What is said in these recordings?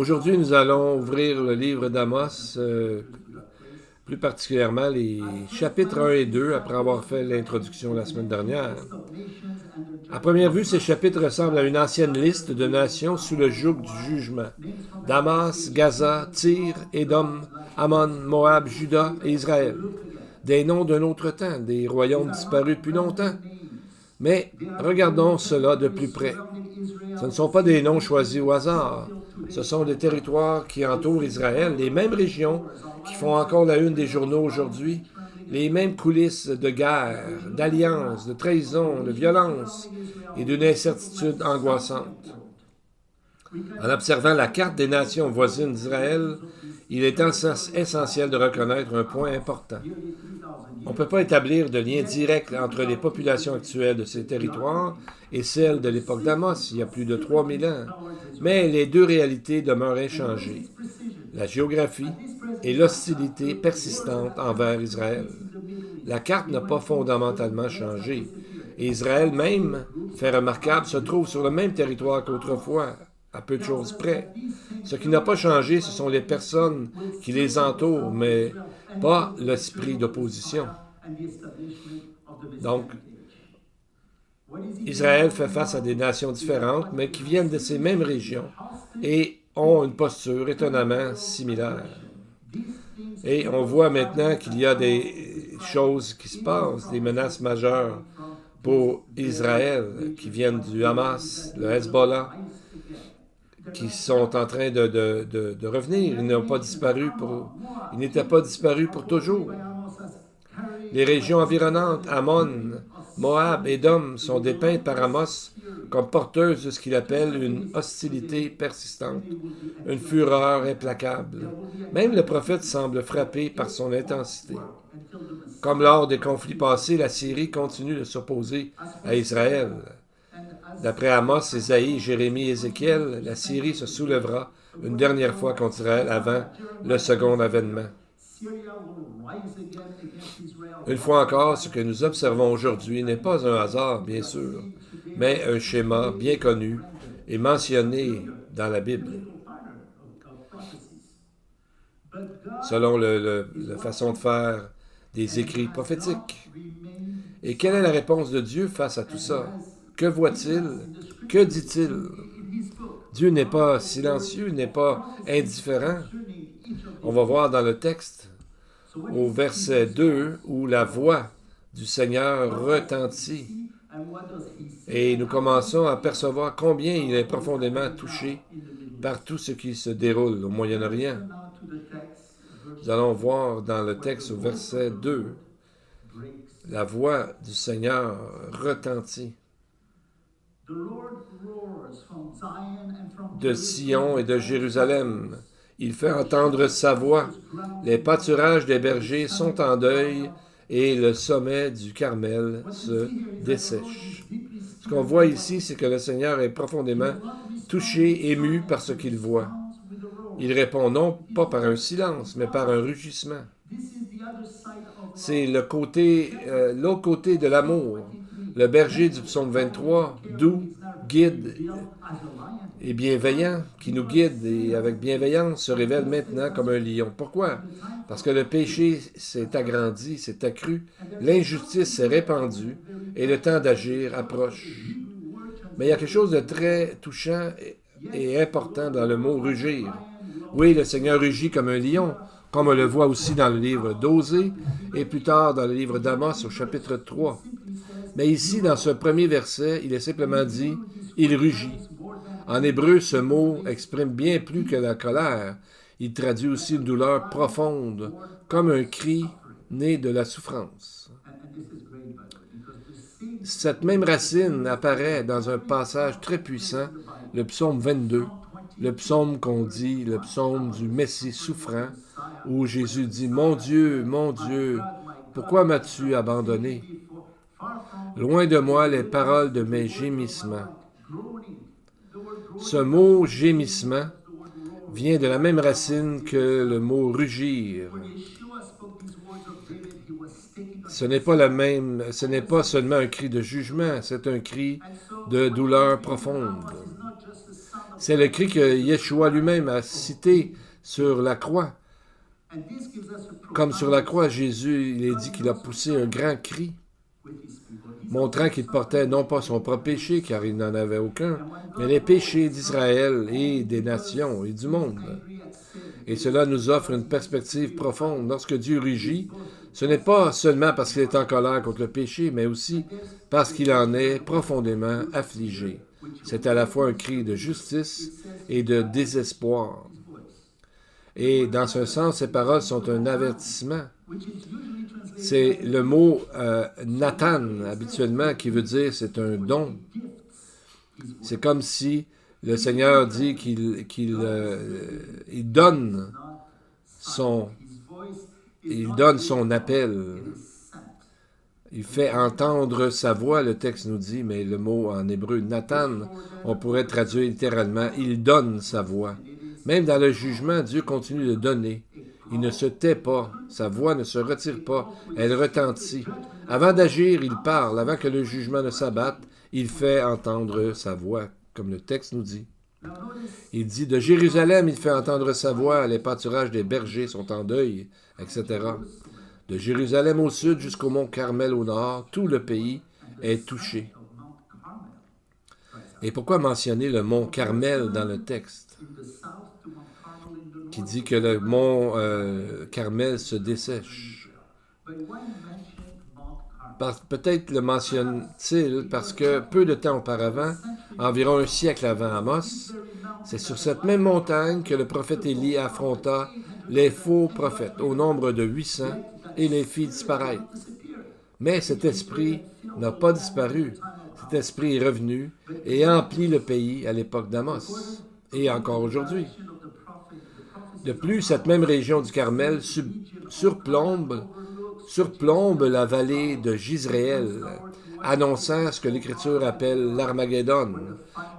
Aujourd'hui, nous allons ouvrir le livre d'Amos, plus particulièrement les chapitres 1 et 2, après avoir fait l'introduction la semaine dernière. À première vue, ces chapitres ressemblent à une ancienne liste de nations sous le joug du jugement. Damas, Gaza, Tyr, Édom, Ammon, Moab, Juda et Israël. Des noms d'un autre temps, des royaumes disparus depuis longtemps. Mais regardons cela de plus près. Ce ne sont pas des noms choisis au hasard. Ce sont des territoires qui entourent Israël, les mêmes régions qui font encore la une des journaux aujourd'hui, les mêmes coulisses de guerre, d'alliances, de trahison, de violence et d'une incertitude angoissante. En observant la carte des nations voisines d'Israël, il est essentiel de reconnaître un point important. On ne peut pas établir de lien direct entre les populations actuelles de ces territoires et celles de l'époque d'Amos, il y a plus de 3000 ans. Mais les deux réalités demeurent inchangées. La géographie et l'hostilité persistante envers Israël. La carte n'a pas fondamentalement changé. Et Israël même, fait remarquable, se trouve sur le même territoire qu'autrefois, à peu de choses près. Ce qui n'a pas changé, ce sont les personnes qui les entourent, mais pas l'esprit d'opposition. Donc, Israël fait face à des nations différentes, mais qui viennent de ces mêmes régions et ont une posture étonnamment similaire. Et on voit maintenant qu'il y a des choses qui se passent, des menaces majeures pour Israël qui viennent du Hamas, le Hezbollah, qui sont en train de revenir. Ils n'étaient pas disparus pour toujours. Les régions environnantes, Ammon, Moab et Édom, sont dépeintes par Amos comme porteuses de ce qu'il appelle une hostilité persistante, une fureur implacable. Même le prophète semble frappé par son intensité. Comme lors des conflits passés, la Syrie continue de s'opposer à Israël. D'après Amos, Ésaïe, Jérémie et Ézéchiel, la Syrie se soulèvera une dernière fois contre Israël avant le second avènement. Une fois encore, ce que nous observons aujourd'hui n'est pas un hasard, bien sûr, mais un schéma bien connu et mentionné dans la Bible, selon la façon de faire des écrits prophétiques. Et quelle est la réponse de Dieu face à tout ça? Que voit-il? Que dit-il? Dieu n'est pas silencieux, n'est pas indifférent. On va voir dans le texte, au verset 2, où la voix du Seigneur retentit. Et nous commençons à percevoir combien il est profondément touché par tout ce qui se déroule au Moyen-Orient. Nous allons voir dans le texte au verset 2, la voix du Seigneur retentit. De Sion et de Jérusalem, il fait entendre sa voix. Les pâturages des bergers sont en deuil et le sommet du Carmel se dessèche. Ce qu'on voit ici, c'est que le Seigneur est profondément touché, ému par ce qu'il voit. Il répond non pas par un silence, mais par un rugissement. C'est l'autre côté de l'amour. Le berger du psaume 23, doux, guide et bienveillant, qui nous guide et avec bienveillance se révèle maintenant comme un lion. Pourquoi? Parce que le péché s'est agrandi, s'est accru, l'injustice s'est répandue et le temps d'agir approche. Mais il y a quelque chose de très touchant et important dans le mot rugir. Oui, le Seigneur rugit comme un lion, comme on le voit aussi dans le livre d'Osée et plus tard dans le livre d'Amos au chapitre 3. Mais ici, dans ce premier verset, il est simplement dit « il rugit ». En hébreu, ce mot exprime bien plus que la colère. Il traduit aussi une douleur profonde, comme un cri né de la souffrance. Cette même racine apparaît dans un passage très puissant, le psaume 22, le psaume qu'on dit, le psaume du Messie souffrant, où Jésus dit « Mon Dieu, pourquoi m'as-tu abandonné? Loin de moi les paroles de mes gémissements. » Ce mot « gémissement » vient de la même racine que le mot « rugir ». Ce n'est pas seulement un cri de jugement, c'est un cri de douleur profonde. C'est le cri que Yeshua lui-même a cité sur la croix. Comme sur la croix, Jésus, il est dit qu'il a poussé un grand cri, montrant qu'il portait non pas son propre péché, car il n'en avait aucun, mais les péchés d'Israël et des nations et du monde. Et cela nous offre une perspective profonde. Lorsque Dieu rugit, ce n'est pas seulement parce qu'il est en colère contre le péché, mais aussi parce qu'il en est profondément affligé. C'est à la fois un cri de justice et de désespoir. Et dans ce sens, ces paroles sont un avertissement. C'est le mot Nathan, habituellement, qui veut dire c'est un don. C'est comme si le Seigneur dit qu'il donne son appel. Il fait entendre sa voix, le texte nous dit, mais le mot en hébreu, Nathan, on pourrait traduire littéralement, il donne sa voix. Même dans le jugement, Dieu continue de donner. Il ne se tait pas, sa voix ne se retire pas, elle retentit. Avant d'agir, il parle, avant que le jugement ne s'abatte, il fait entendre sa voix, comme le texte nous dit. Il dit, de Jérusalem, il fait entendre sa voix, les pâturages des bergers sont en deuil, etc. De Jérusalem au sud jusqu'au mont Carmel au nord, tout le pays est touché. Et pourquoi mentionner le mont Carmel dans le texte, qui dit que le mont Carmel se dessèche? Peut-être le mentionne-t-il parce que peu de temps auparavant, environ un siècle avant Amos, c'est sur cette même montagne que le prophète Élie affronta les faux prophètes, au nombre de 800, et les fit disparaître. Mais cet esprit n'a pas disparu. Cet esprit est revenu et emplit le pays à l'époque d'Amos, et encore aujourd'hui. De plus, cette même région du Carmel surplombe la vallée de Jizréel, annonçant ce que l'Écriture appelle l'Armageddon,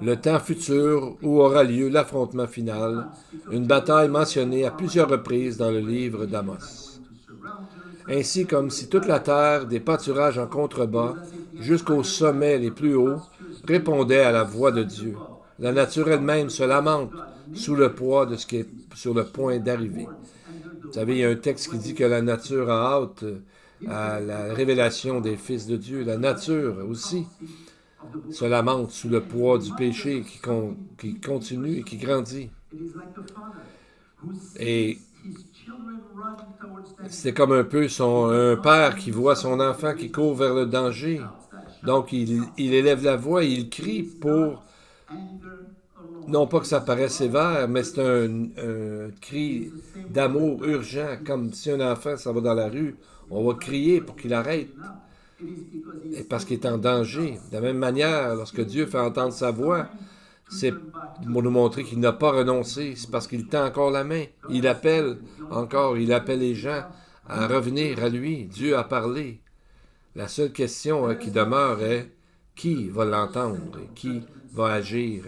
le temps futur où aura lieu l'affrontement final, une bataille mentionnée à plusieurs reprises dans le livre d'Amos. Ainsi comme si toute la terre, des pâturages en contrebas, jusqu'aux sommets les plus hauts, répondait à la voix de Dieu. La nature elle-même se lamente sous le poids de ce qui est sur le point d'arriver. Vous savez, il y a un texte qui dit que la nature a hâte à la révélation des fils de Dieu. La nature aussi se lamente sous le poids du péché qui continue et qui grandit. Et c'est comme un peu un père qui voit son enfant qui court vers le danger. Donc, il élève la voix et il crie pour, non pas que ça paraisse sévère, mais c'est un cri d'amour urgent, comme si un enfant s'en va dans la rue, on va crier pour qu'il arrête, et parce qu'il est en danger. De la même manière, lorsque Dieu fait entendre sa voix, c'est pour nous montrer qu'il n'a pas renoncé, c'est parce qu'il tend encore la main. Il appelle les gens à revenir à lui. Dieu a parlé. La seule question qui demeure est qui va l'entendre et qui va agir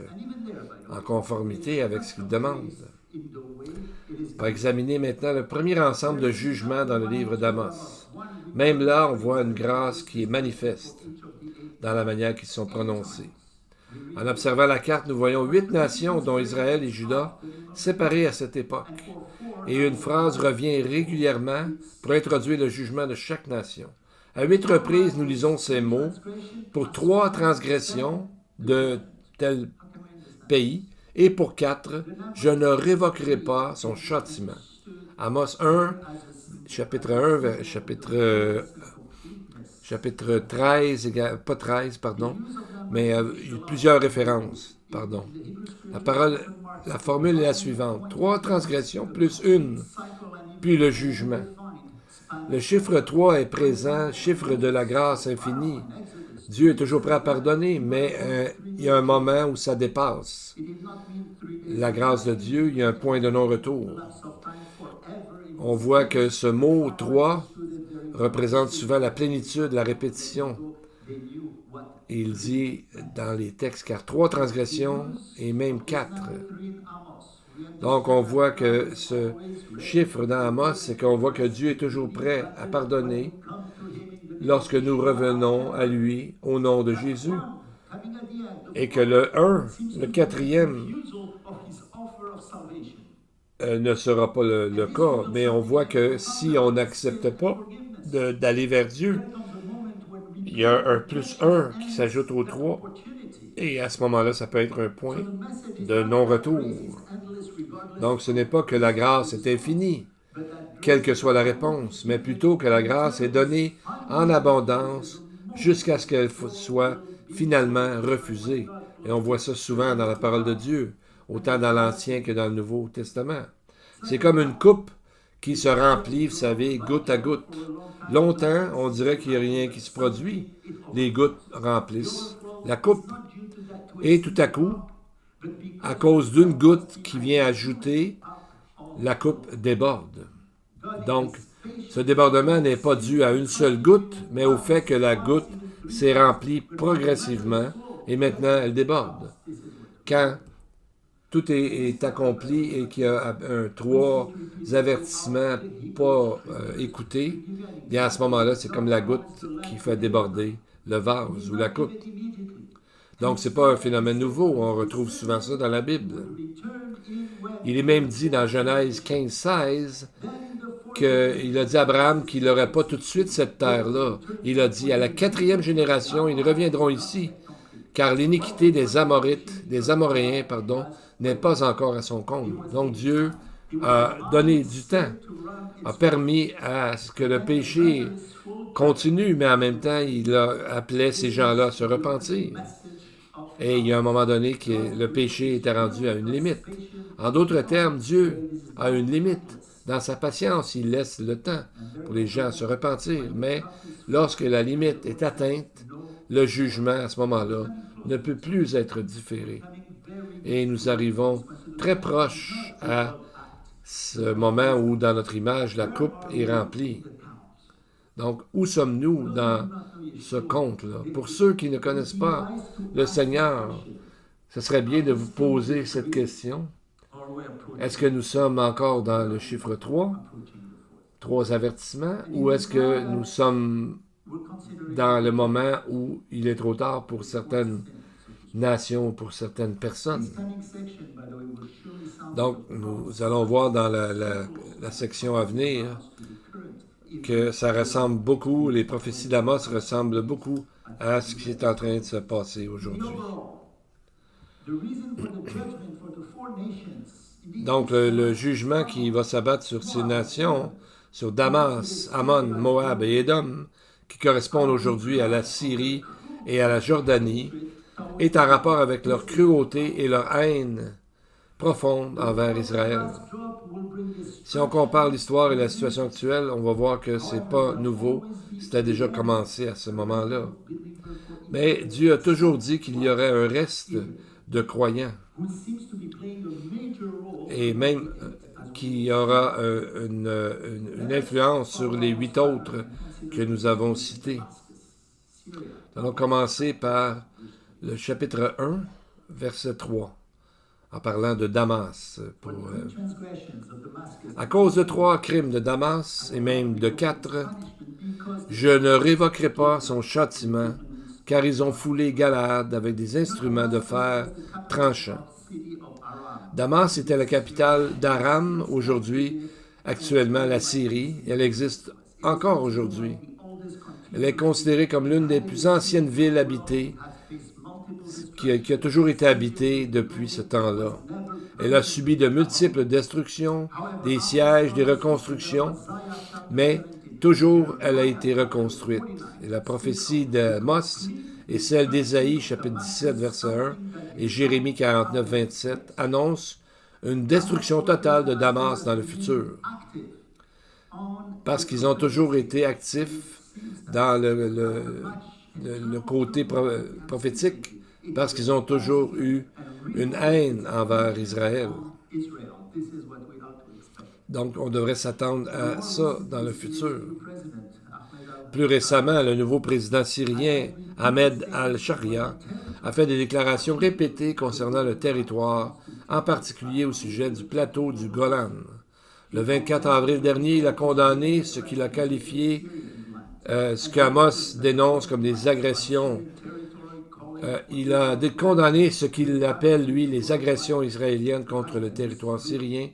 en conformité avec ce qu'il demande. On va examiner maintenant le premier ensemble de jugements dans le livre d'Amos. Même là, on voit une grâce qui est manifeste dans la manière qu'ils sont prononcés. En observant la carte, nous voyons 8 nations, dont Israël et Juda, séparées à cette époque. Et une phrase revient régulièrement pour introduire le jugement de chaque nation. À 8 reprises, nous lisons ces mots pour 3 transgressions de tel pays, et pour 4, je ne révoquerai pas son châtiment. Amos 1, chapitre 1, chapitre 13, pas 13, pardon, mais plusieurs références, pardon. La formule est la suivante. 3 transgressions plus 1, puis le jugement. Le chiffre 3 est présent, chiffre de la grâce infinie. Dieu est toujours prêt à pardonner, mais il y a un moment où ça dépasse. La grâce de Dieu, il y a un point de non-retour. On voit que ce mot 3 représente souvent la plénitude, la répétition. Il dit dans les textes, car 3 transgressions et même 4. Donc on voit que ce chiffre dans Amos, c'est qu'on voit que Dieu est toujours prêt à pardonner lorsque nous revenons à lui au nom de Jésus. Et que le 1, le 4e, ne sera pas le cas, mais on voit que si on n'accepte pas d'aller vers Dieu, il y a un plus un qui s'ajoute au 3, et à ce moment-là, ça peut être un point de non-retour. Donc ce n'est pas que la grâce est infinie, quelle que soit la réponse, mais plutôt que la grâce est donnée en abondance jusqu'à ce qu'elle soit finalement refusée. Et on voit ça souvent dans la parole de Dieu, autant dans l'Ancien que dans le Nouveau Testament. C'est comme une coupe qui se remplit, vous savez, goutte à goutte. Longtemps, on dirait qu'il n'y a rien qui se produit. Les gouttes remplissent la coupe. Et tout à coup, à cause d'une goutte qui vient ajouter, la coupe déborde. Donc, ce débordement n'est pas dû à une seule goutte, mais au fait que la goutte s'est remplie progressivement et maintenant elle déborde. Quand tout est accompli et qu'il y a trois avertissements pas écoutés, bien à ce moment-là, c'est comme la goutte qui fait déborder le vase ou la coupe. Donc, ce n'est pas un phénomène nouveau, on retrouve souvent ça dans la Bible. Il est même dit dans Genèse 15-16 qu'il a dit à Abraham qu'il n'aurait pas tout de suite cette terre-là. Il a dit, à la 4e génération, ils reviendront ici, car l'iniquité des Amoréens, n'est pas encore à son comble. Donc Dieu a donné du temps, a permis à ce que le péché continue, mais en même temps, il a appelé ces gens-là à se repentir. Et il y a un moment donné que le péché était rendu à une limite. En d'autres termes, Dieu a une limite. Dans sa patience, il laisse le temps pour les gens à se repentir. Mais lorsque la limite est atteinte, le jugement, à ce moment-là, ne peut plus être différé. Et nous arrivons très proche à ce moment où, dans notre image, la coupe est remplie. Donc, où sommes-nous dans ce conte-là? Pour ceux qui ne connaissent pas le Seigneur, ce serait bien de vous poser cette question. Est-ce que nous sommes encore dans le chiffre 3 avertissements, ou est-ce que nous sommes dans le moment où il est trop tard pour certaines nations, pour certaines personnes? Donc, nous allons voir dans la section à venir que ça ressemble beaucoup, les prophéties d'Amos ressemblent beaucoup à ce qui est en train de se passer aujourd'hui. Donc, le jugement qui va s'abattre sur ces nations, sur Damas, Ammon, Moab et Édom, qui correspondent aujourd'hui à la Syrie et à la Jordanie, est en rapport avec leur cruauté et leur haine profonde envers Israël. Si on compare l'histoire et la situation actuelle, on va voir que ce n'est pas nouveau, c'était déjà commencé à ce moment-là. Mais Dieu a toujours dit qu'il y aurait un reste de croyants, et même qu'il y aura une influence sur les 8 autres que nous avons cités. Nous allons commencer par le chapitre 1, verset 3. En parlant de Damas. À cause de 3 crimes de Damas, et même de 4, je ne révoquerai pas son châtiment, car ils ont foulé Galaad avec des instruments de fer tranchants. Damas était la capitale d'Aram, actuellement la Syrie, et elle existe encore aujourd'hui. Elle est considérée comme l'une des plus anciennes villes habitées, qui a toujours été habitée depuis ce temps-là. Elle a subi de multiples destructions, des sièges, des reconstructions, mais toujours elle a été reconstruite. Et la prophétie d'Amos et celle d'Ésaïe, chapitre 17, verset 1, et Jérémie 49, 27, annoncent une destruction totale de Damas dans le futur, parce qu'ils ont toujours été actifs dans le côté prophétique, parce qu'ils ont toujours eu une haine envers Israël. Donc, on devrait s'attendre à ça dans le futur. Plus récemment, le nouveau président syrien, Ahmed al-Sharia, a fait des déclarations répétées concernant le territoire, en particulier au sujet du plateau du Golan. Le 24 avril dernier, il a condamné ce qu'il a qualifié, ce qu'Amos dénonce comme des agressions. Il a condamné ce qu'il appelle, lui, les agressions israéliennes contre le territoire syrien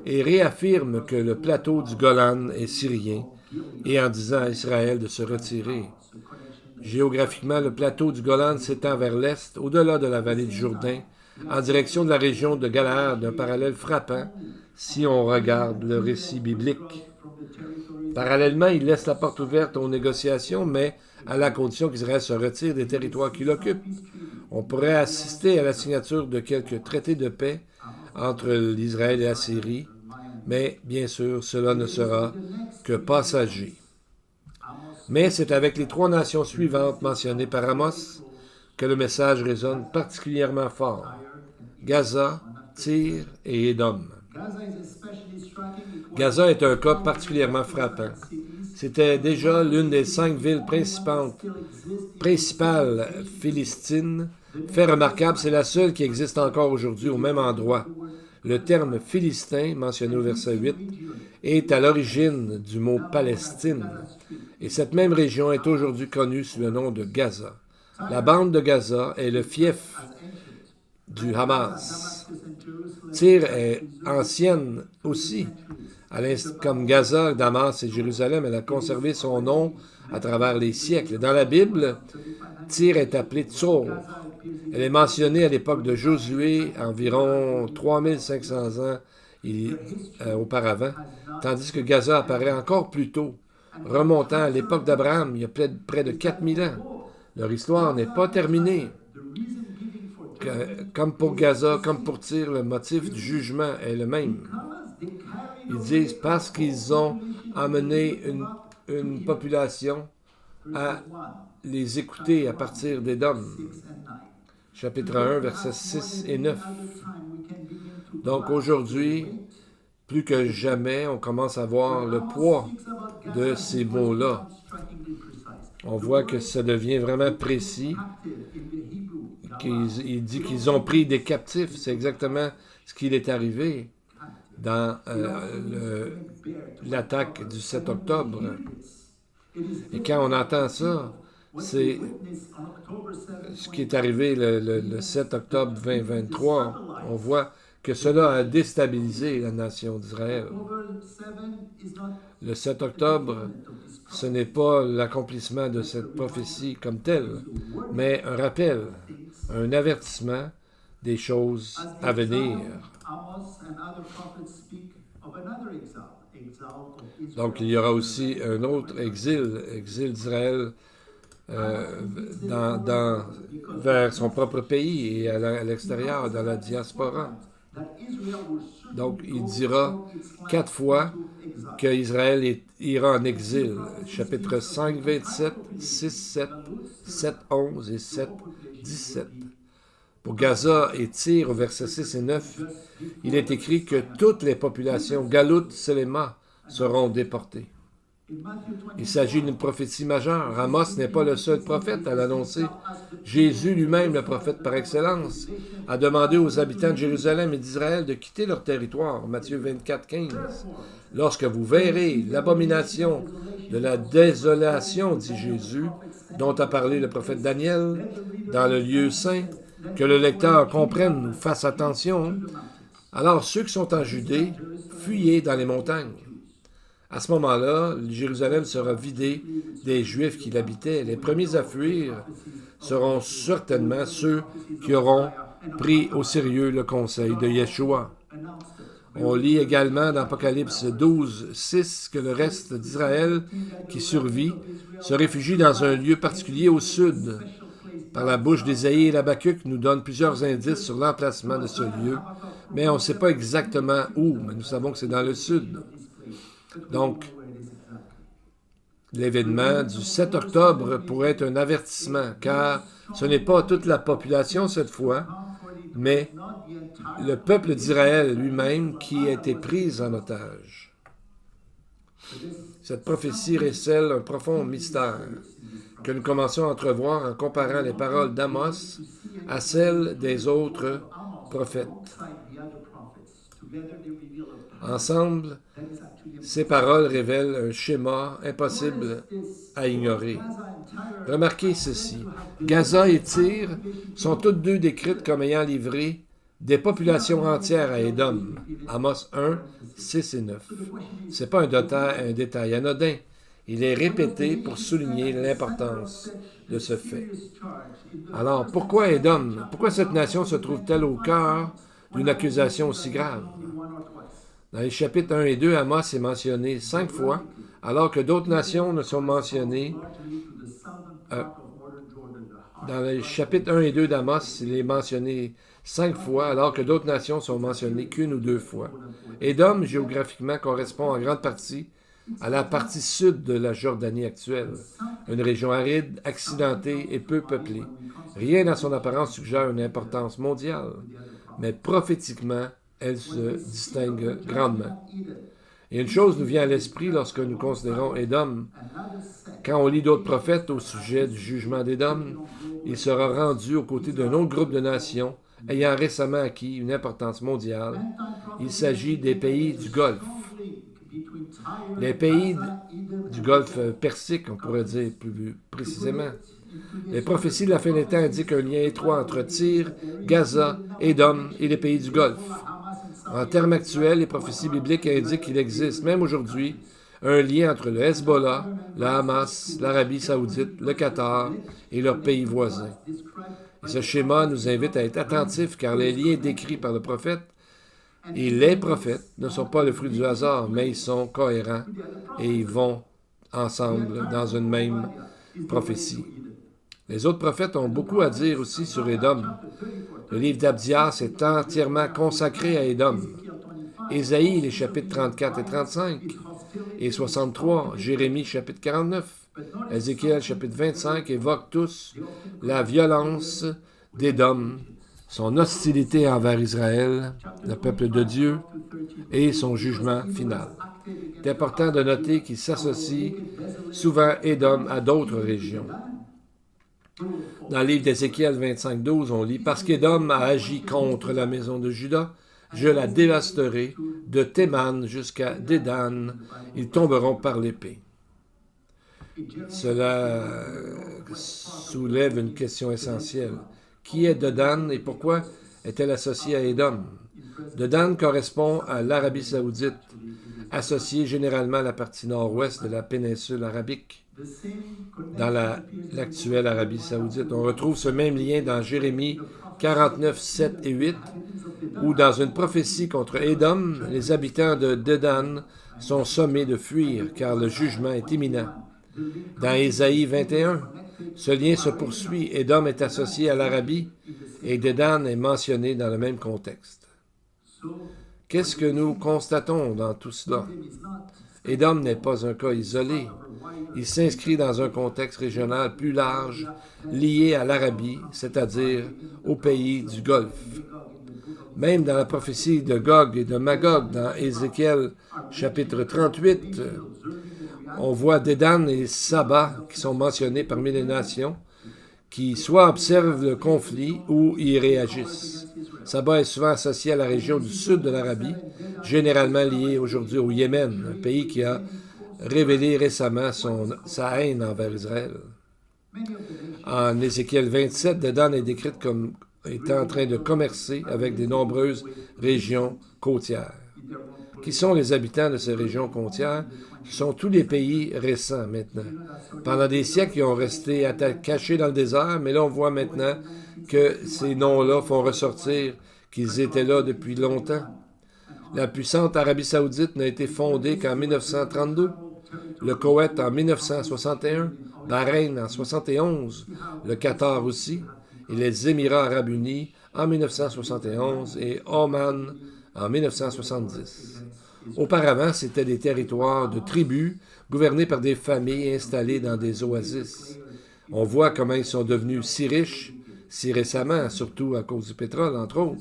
et réaffirme que le plateau du Golan est syrien, et en disant à Israël de se retirer. Géographiquement, le plateau du Golan s'étend vers l'est, au-delà de la vallée du Jourdain, en direction de la région de Galaad, d'un parallèle frappant si on regarde le récit biblique. Parallèlement, il laisse la porte ouverte aux négociations, mais à la condition qu'Israël se retire des territoires qu'il occupe. On pourrait assister à la signature de quelques traités de paix entre l'Israël et la Syrie, mais bien sûr, cela ne sera que passager. Mais c'est avec les trois nations suivantes mentionnées par Amos que le message résonne particulièrement fort. Gaza, Tyr et Édom. Gaza est un cas particulièrement frappant. C'était déjà l'une des 5 villes principales philistines. Fait remarquable, c'est la seule qui existe encore aujourd'hui au même endroit. Le terme philistin, mentionné au verset 8, est à l'origine du mot Palestine. Et cette même région est aujourd'hui connue sous le nom de Gaza. La bande de Gaza est le fief du Hamas. Tyr est ancienne aussi. Comme Gaza, Damas et Jérusalem, elle a conservé son nom à travers les siècles. Dans la Bible, Tyr est appelée Tsor. Elle est mentionnée à l'époque de Josué, environ 3500 ans auparavant, tandis que Gaza apparaît encore plus tôt, remontant à l'époque d'Abraham, il y a près de 4000 ans. Leur histoire n'est pas terminée. Comme pour Gaza, comme pour Tyr, le motif du jugement est le même. Ils disent parce qu'ils ont amené une population à les écouter à partir d'Édom. Chapitre 1, versets 6 et 9. Donc aujourd'hui, plus que jamais, on commence à voir le poids de ces mots-là. On voit que ça devient vraiment précis. Il dit qu'ils ont pris des captifs. C'est exactement ce qu'il est arrivé dans l'attaque du 7 octobre. Et quand on entend ça, c'est ce qui est arrivé le 7 octobre 2023. On voit que cela a déstabilisé la nation d'Israël. Le 7 octobre, ce n'est pas l'accomplissement de cette prophétie comme telle, mais un rappel, un avertissement des choses à venir. Donc, il y aura aussi un autre exil d'Israël vers son propre pays et à l'extérieur, dans la diaspora. Donc, il dira 4 fois qu'Israël ira en exil. Chapitre 5, 27, 6, 7, 7, 11 et 7, 17. Pour Gaza et Tyr, au verset 6 et 9, il est écrit que toutes les populations, Galut, Selema, seront déportées. Il s'agit d'une prophétie majeure. Amos n'est pas le seul prophète à l'annoncer. Jésus lui-même, le prophète par excellence, a demandé aux habitants de Jérusalem et d'Israël de quitter leur territoire. Matthieu 24, 15. Lorsque vous verrez l'abomination de la désolation, dit Jésus, dont a parlé le prophète Daniel, dans le lieu saint, que le lecteur comprenne ou fasse attention, alors ceux qui sont en Judée, fuyez dans les montagnes. À ce moment-là, Jérusalem sera vidée des Juifs qui l'habitaient. Les premiers à fuir seront certainement ceux qui auront pris au sérieux le conseil de Yeshua. On lit également dans Apocalypse 12, 6 que le reste d'Israël qui survit se réfugie dans un lieu particulier au sud. Par la bouche d'Ésaïe et l'Habakkuk nous donne plusieurs indices sur l'emplacement de ce lieu, mais on ne sait pas exactement où, mais nous savons que c'est dans le sud. Donc, l'événement du 7 octobre pourrait être un avertissement, car ce n'est pas toute la population cette fois, mais le peuple d'Israël lui-même qui a été pris en otage. Cette prophétie récèle un profond mystère que nous commençons à entrevoir en comparant les paroles d'Amos à celles des autres prophètes. Ensemble, ces paroles révèlent un schéma impossible à ignorer. Remarquez ceci. Gaza et Tyr sont toutes deux décrites comme ayant livré Des populations entières à Édom. Amos 1, 6 et 9. Ce n'est pas un détail anodin. Il est répété pour souligner l'importance de ce fait. Alors, pourquoi Édom? Pourquoi cette nation se trouve-t-elle au cœur d'une accusation aussi grave? Dans les chapitres 1 et 2, Amos est mentionné 5 fois, alors que d'autres nations ne sont mentionnées. Dans les chapitres 1 et 2 d'Amos, il est mentionné 5 fois, alors que d'autres nations sont mentionnées qu'une ou 2 fois. Édom, géographiquement, correspond en grande partie à la partie sud de la Jordanie actuelle, une région aride, accidentée et peu peuplée. Rien dans son apparence suggère une importance mondiale, mais prophétiquement, elle se distingue grandement. Et une chose nous vient à l'esprit lorsque nous considérons Édom. Quand on lit d'autres prophètes au sujet du jugement d'Édom, il sera rendu aux côtés d'un autre groupe de nations ayant récemment acquis une importance mondiale. Il s'agit des pays du Golfe. Les pays du Golfe Persique, on pourrait dire plus précisément. Les prophéties de la fin des temps indiquent un lien étroit entre Tyr, Gaza, Édom et les pays du Golfe. En termes actuels, les prophéties bibliques indiquent qu'il existe, même aujourd'hui, un lien entre le Hezbollah, le Hamas, l'Arabie saoudite, le Qatar et leurs pays voisins. Et ce schéma nous invite à être attentifs car les liens décrits par le prophète et les prophètes ne sont pas le fruit du hasard, mais ils sont cohérents et ils vont ensemble dans une même prophétie. Les autres prophètes ont beaucoup à dire aussi sur Édom. Le livre d'Abdias est entièrement consacré à Édom. Ésaïe, les chapitres 34 et 35, et 63, Jérémie, chapitre 49, Ézéchiel, chapitre 25, évoquent tous la violence d'Édom, son hostilité envers Israël, le peuple de Dieu, et son jugement final. Il est important de noter qu'il s'associe souvent Édom à d'autres régions. Dans le livre d'Ézéchiel 25-12, on lit « Parce qu'Édom a agi contre la maison de Juda, je la dévasterai, de Théman jusqu'à Dédan, ils tomberont par l'épée. » Cela soulève une question essentielle. Qui est Dedan et pourquoi est-elle associée à Édom? Dedan correspond à l'Arabie saoudite, associée généralement à la partie nord-ouest de la péninsule arabique. Dans l'actuelle Arabie saoudite, on retrouve ce même lien dans Jérémie 49, 7 et 8, où dans une prophétie contre Édom, les habitants de Dedan sont sommés de fuir, car le jugement est imminent. Dans Ésaïe 21, ce lien se poursuit. Édom est associé à l'Arabie et Dedan est mentionné dans le même contexte. Qu'est-ce que nous constatons dans tout cela? Édom n'est pas un cas isolé. Il s'inscrit dans un contexte régional plus large, lié à l'Arabie, c'est-à-dire au pays du Golfe. Même dans la prophétie de Gog et de Magog, dans Ézéchiel chapitre 38, on voit Dédan et Saba qui sont mentionnés parmi les nations qui soit observent le conflit ou y réagissent. Saba est souvent associé à la région du sud de l'Arabie, généralement liée aujourd'hui au Yémen, un pays qui a révélé récemment sa haine envers Israël. En Ézéchiel 27, Dédan est décrite comme étant en train de commercer avec de nombreuses régions côtières. Qui sont les habitants de ces régions côtières? Ce sont tous les pays récents maintenant. Pendant des siècles, ils ont resté cachés dans le désert, mais là, on voit maintenant que ces noms-là font ressortir qu'ils étaient là depuis longtemps. La puissante Arabie saoudite n'a été fondée qu'en 1932, le Koweït en 1961, Bahreïn en 1971, le Qatar aussi, et les Émirats arabes unis en 1971 et Oman en 1970. Auparavant, c'étaient des territoires de tribus gouvernés par des familles installées dans des oasis. On voit comment ils sont devenus si riches, si récemment, surtout à cause du pétrole, entre autres.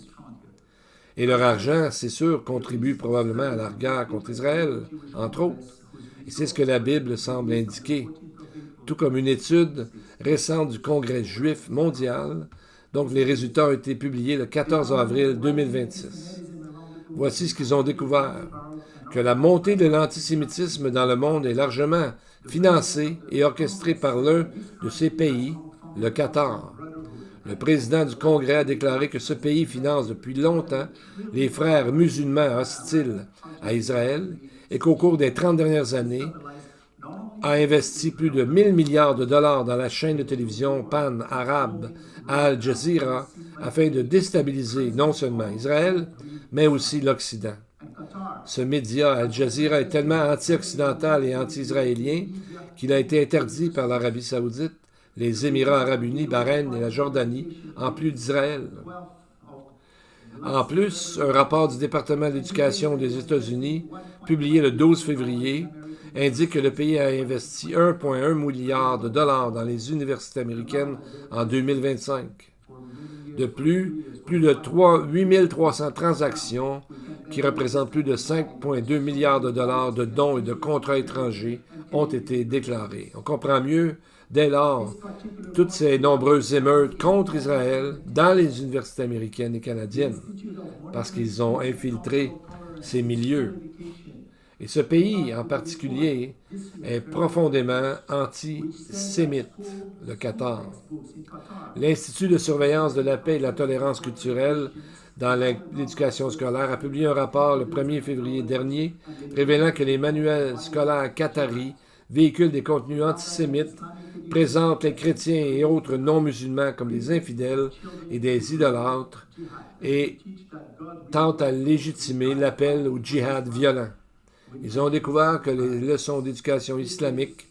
Et leur argent, c'est sûr, contribue probablement à la guerre contre Israël, entre autres. Et c'est ce que la Bible semble indiquer. Tout comme une étude récente du Congrès juif mondial, donc les résultats ont été publiés le 14 avril 2026. Voici ce qu'ils ont découvert, que la montée de l'antisémitisme dans le monde est largement financée et orchestrée par l'un de ces pays, le Qatar. Le président du Congrès a déclaré que ce pays finance depuis longtemps les frères musulmans hostiles à Israël et qu'au cours des 30 dernières années, a investi plus de 1000 milliards de dollars dans la chaîne de télévision pan-arabe Al Jazeera afin de déstabiliser non seulement Israël, mais aussi l'Occident. Ce média, Al Jazeera, est tellement anti-occidental et anti-israélien qu'il a été interdit par l'Arabie saoudite, les Émirats arabes unis, Bahreïn et la Jordanie, en plus d'Israël. En plus, un rapport du département de l'Éducation des États-Unis, publié le 12 février, indique que le pays a investi 1,1 milliard de dollars dans les universités américaines en 2025. De plus de 8300 transactions, qui représentent plus de 5,2 milliards de dollars de dons et de contrats étrangers, ont été déclarés. On comprend mieux, dès lors, toutes ces nombreuses émeutes contre Israël dans les universités américaines et canadiennes, parce qu'ils ont infiltré ces milieux. Et ce pays, en particulier, est profondément antisémite, le Qatar. L'Institut de surveillance de la paix et de la tolérance culturelle dans l'éducation scolaire a publié un rapport le 1er février dernier révélant que les manuels scolaires qataris véhiculent des contenus antisémites, présentent les chrétiens et autres non-musulmans comme des infidèles et des idolâtres et tentent à légitimer l'appel au djihad violent. Ils ont découvert que les leçons d'éducation islamique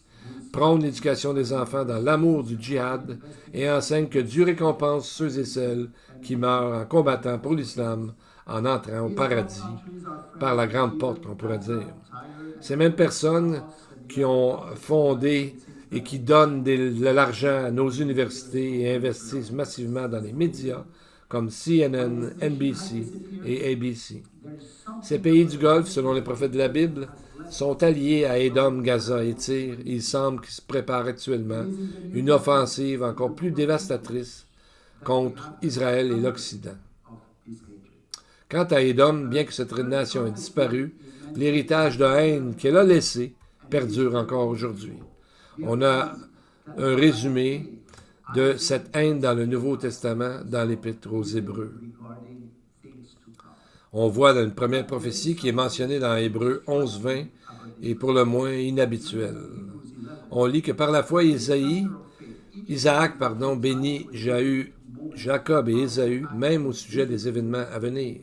prônent l'éducation des enfants dans l'amour du djihad et enseignent que Dieu récompense ceux et celles qui meurent en combattant pour l'islam, en entrant au paradis par la grande porte, on pourrait dire. Ces mêmes personnes qui ont fondé et qui donnent de l'argent à nos universités et investissent massivement dans les médias comme CNN, NBC et ABC. Ces pays du Golfe, selon les prophètes de la Bible, sont alliés à Édom, Gaza et Tyr. Il semble qu'il se prépare actuellement une offensive encore plus dévastatrice contre Israël et l'Occident. Quant à Édom, bien que cette nation ait disparu, l'héritage de haine qu'elle a laissé perdure encore aujourd'hui. On a un résumé de cette haine dans le Nouveau Testament, dans l'Épître aux Hébreux. On voit dans une première prophétie qui est mentionnée dans Hébreux 11-20 et pour le moins inhabituelle. On lit que par la foi Isaac bénit Jacob et Ésaü, même au sujet des événements à venir.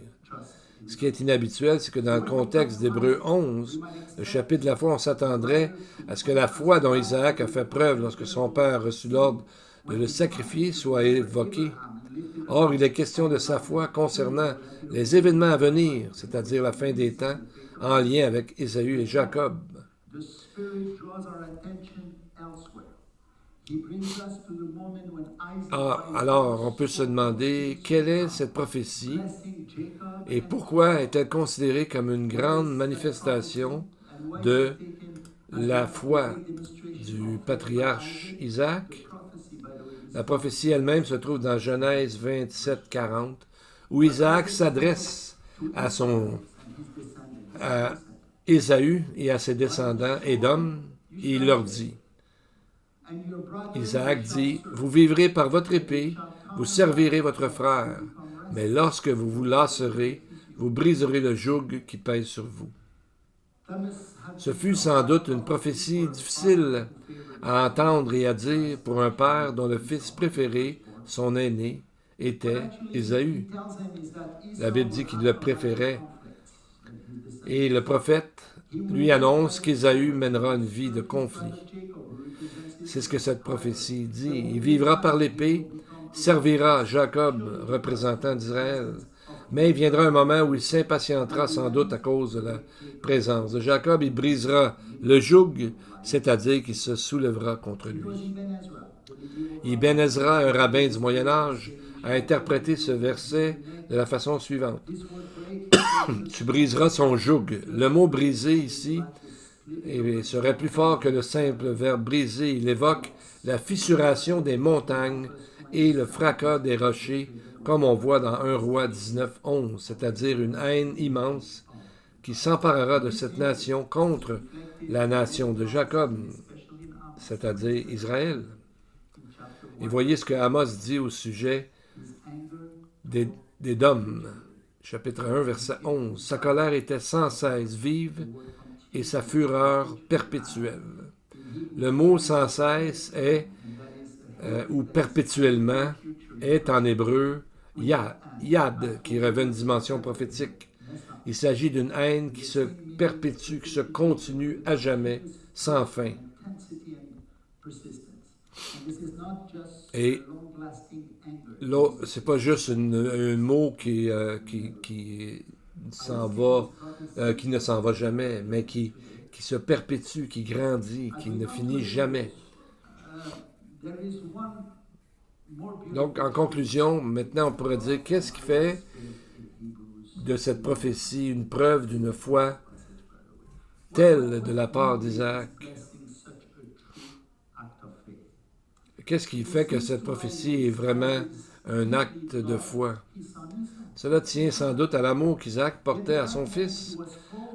Ce qui est inhabituel, c'est que dans le contexte d'Hébreux 11, le chapitre de la foi, on s'attendrait à ce que la foi dont Isaac a fait preuve lorsque son père a reçu l'ordre de le sacrifier soit évoquée. Or, il est question de sa foi concernant les événements à venir, c'est-à-dire la fin des temps, en lien avec Ésaü et Jacob. Alors, on peut se demander quelle est cette prophétie et pourquoi est-elle considérée comme une grande manifestation de la foi du patriarche Isaac. La prophétie elle-même se trouve dans Genèse 27-40, où Isaac s'adresse à Ésaü et à ses descendants Édom, et il leur dit, Isaac dit, « Vous vivrez par votre épée, vous servirez votre frère, mais lorsque vous vous lasserez, vous briserez le joug qui pèse sur vous. » Ce fut sans doute une prophétie difficile à entendre et à dire pour un père dont le fils préféré, son aîné, était Ésaü. La Bible dit qu'il le préférait. Et le prophète lui annonce qu'Ésaü mènera une vie de conflit. C'est ce que cette prophétie dit. Il vivra par l'épée, servira Jacob, représentant d'Israël. Mais il viendra un moment où il s'impatientera sans doute à cause de la présence de Jacob. Il brisera le joug, c'est-à-dire qu'il se soulèvera contre lui. Ibn Ezra, un rabbin du Moyen Âge, a interprété ce verset de la façon suivante. Tu briseras son joug. Le mot briser ici serait plus fort que le simple verbe briser. Il évoque la fissuration des montagnes et le fracas des rochers, comme on voit dans 1 Roi 19-11, c'est-à-dire une haine immense qui s'emparera de cette nation contre la nation de Jacob, c'est-à-dire Israël. Et voyez ce que Amos dit au sujet d'Édom. Chapitre 1, verset 11. Sa colère était sans cesse vive et sa fureur perpétuelle. Le mot sans cesse est, ou perpétuellement, est en hébreu yad, qui revêt une dimension prophétique. Il s'agit d'une haine qui se perpétue, qui se continue à jamais, sans fin. Et c'est pas juste un mot qui s'en va, qui ne s'en va jamais, mais qui se perpétue, qui grandit, qui ne finit jamais. Donc, en conclusion, maintenant, on pourrait dire, qu'est-ce qui fait de cette prophétie une preuve d'une foi telle de la part d'Isaac? Qu'est-ce qui fait que cette prophétie est vraiment un acte de foi? Cela tient sans doute à l'amour qu'Isaac portait à son fils,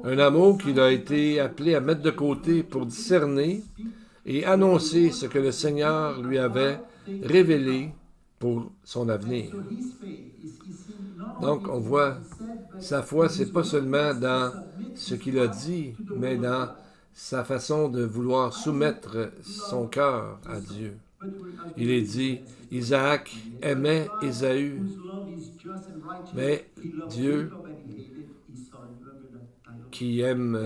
un amour qu'il a été appelé à mettre de côté pour discerner et annoncer ce que le Seigneur lui avait révélé pour son avenir. Donc, on voit, sa foi, c'est pas seulement dans ce qu'il a dit, mais dans sa façon de vouloir soumettre son cœur à Dieu. Il est dit, Isaac aimait Ésaü, mais Dieu, qui aime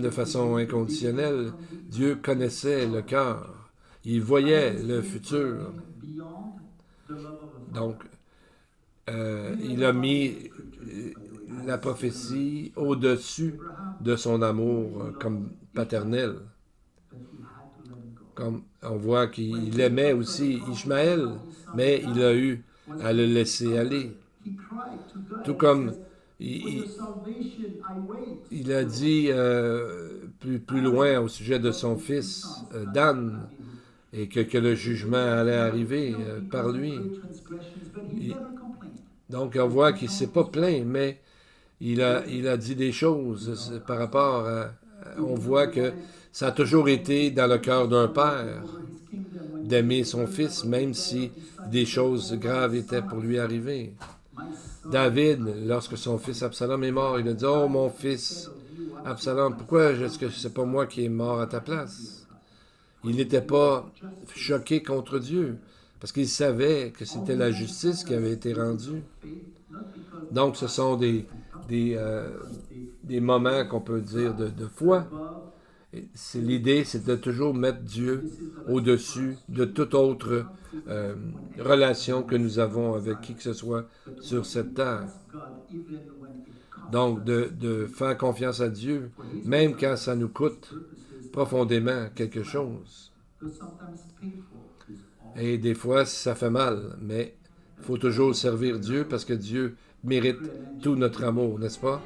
de façon inconditionnelle, Dieu connaissait le cœur. Il voyait le futur. Donc, il a mis la prophétie au-dessus de son amour comme paternel. Comme on voit qu'il aimait aussi Ishmaël, mais il a eu à le laisser aller. Tout comme il a dit plus loin au sujet de son fils Dan, et que le jugement allait arriver par lui. Donc on voit qu'il ne s'est pas plaint, mais il a dit des choses par rapport à... On voit que ça a toujours été dans le cœur d'un père d'aimer son fils, même si des choses graves étaient pour lui arriver. David, lorsque son fils Absalom est mort, il a dit « Oh, mon fils Absalom, pourquoi est-ce que c'est pas moi qui est mort à ta place? » Il n'était pas choqué contre Dieu, parce qu'il savait que c'était la justice qui avait été rendue. Donc, ce sont des moments qu'on peut dire de foi. L'idée, c'est de toujours mettre Dieu au-dessus de toute autre relation que nous avons avec qui que ce soit sur cette terre. Donc, de faire confiance à Dieu, même quand ça nous coûte profondément quelque chose. Et des fois, ça fait mal, mais il faut toujours servir Dieu parce que Dieu mérite tout notre amour, n'est-ce pas?